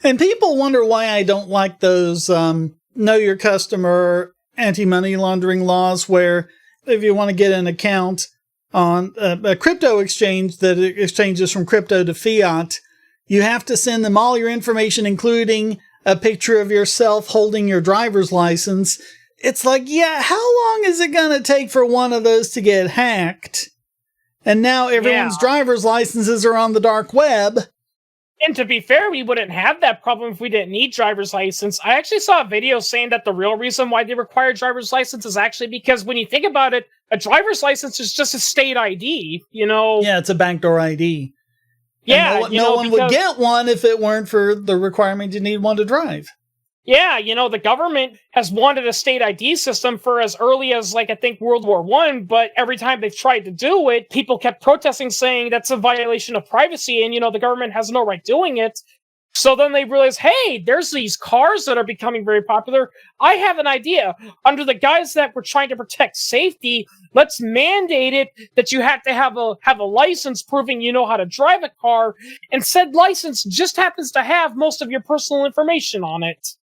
And people wonder why I don't like those know your customer anti-money laundering laws where if you want to get an account on a crypto exchange that exchanges from crypto to fiat, you have to send them all your information, including a picture of yourself holding your driver's license. It's like, yeah, how long is it going to take for one of those to get hacked? And now everyone's driver's licenses are on the dark web. And to be fair, we wouldn't have that problem if we didn't need driver's license. I actually saw a video saying that the real reason why they require driver's license is actually because when you think about it, a driver's license is just a state ID, you know? Yeah, it's a backdoor ID. Yeah, and no one would get one if it weren't for the requirement you need one to drive. Yeah, you know, the government has wanted a state ID system for as early as, like, I think World War I, but every time they've tried to do it, people kept protesting saying that's a violation of privacy and, you know, the government has no right doing it. So then they realized, hey, there's these cars that are becoming very popular. I have an idea. Under the guise that we're trying to protect safety, let's mandate it that you have to have a license proving you know how to drive a car, and said license just happens to have most of your personal information on it.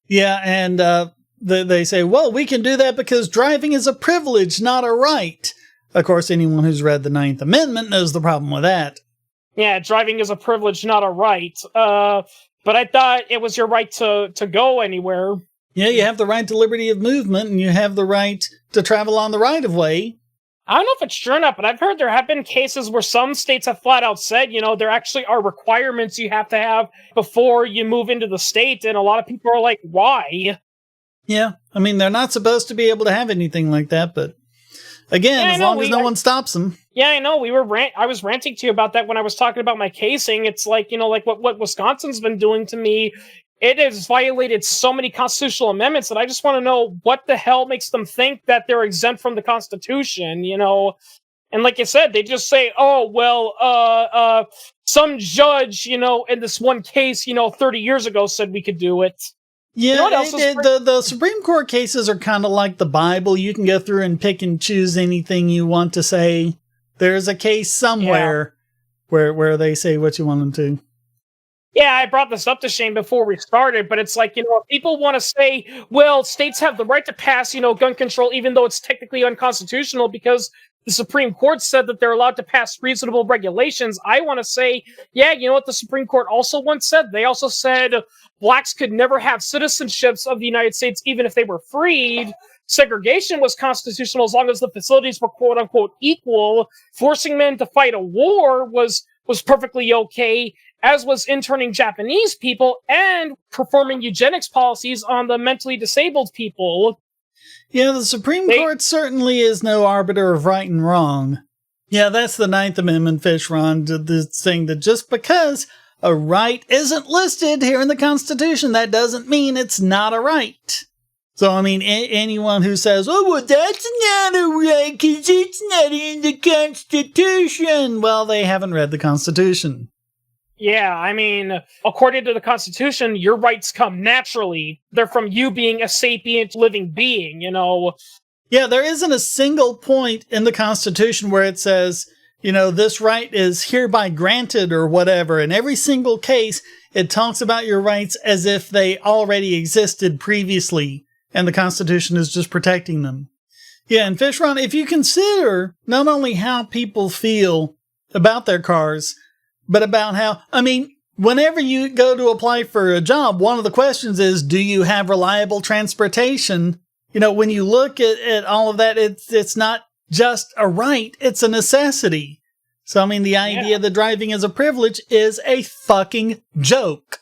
Yeah, and they say, well, we can do that because driving is a privilege, not a right. Of course, anyone who's read the Ninth Amendment knows the problem with that. Yeah, driving is a privilege, not a right. But I thought it was your right to go anywhere. Yeah, you have the right to liberty of movement, and you have the right to travel on the right-of-way. I don't know if it's true or not, but I've heard there have been cases where some states have flat out said, you know, there actually are requirements you have to have before you move into the state, and a lot of people are like, why? Yeah, I mean, they're not supposed to be able to have anything like that, but again, as long as no one stops them. Yeah, I know. I was ranting to you about that when I was talking about my casing. It's like, you know, like what Wisconsin's been doing to me. It has violated so many constitutional amendments that I just want to know what the hell makes them think that they're exempt from the Constitution, you know? And like you said, they just say, oh, well, some judge, you know, in this one case, you know, 30 years ago said we could do it. Yeah, you know the Supreme Court cases are kind of like the Bible. You can go through and pick and choose anything you want to say. There's a case somewhere where they say what you want them to. Yeah, I brought this up to Shane before we started, but it's like, you know, if people want to say, well, states have the right to pass, you know, gun control, even though it's technically unconstitutional because the Supreme Court said that they're allowed to pass reasonable regulations. I want to say, yeah, you know what the Supreme Court also once said? They also said blacks could never have citizenships of the United States, even if they were freed. Segregation was constitutional as long as the facilities were quote unquote equal. Forcing men to fight a war was perfectly okay, as was interning Japanese people and performing eugenics policies on the mentally disabled people. Yeah, the Supreme Court certainly is no arbiter of right and wrong. Yeah, that's the Ninth Amendment, Fishron, the thing that just because a right isn't listed here in the Constitution, that doesn't mean it's not a right. So, I mean, anyone who says, oh, well, that's not a right because it's not in the Constitution. Well, they haven't read the Constitution. Yeah, I mean, according to the Constitution, your rights come naturally. They're from you being a sapient living being, you know. Yeah, there isn't a single point in the Constitution where it says, you know, this right is hereby granted or whatever. In every single case, it talks about your rights as if they already existed previously, and the Constitution is just protecting them. Yeah, and Fishron, if you consider not only how people feel about their cars, but about how, I mean, whenever you go to apply for a job, one of the questions is, do you have reliable transportation? You know, when you look at all of that, it's not just a right, it's a necessity. So, I mean, the idea that driving is a privilege is a fucking joke.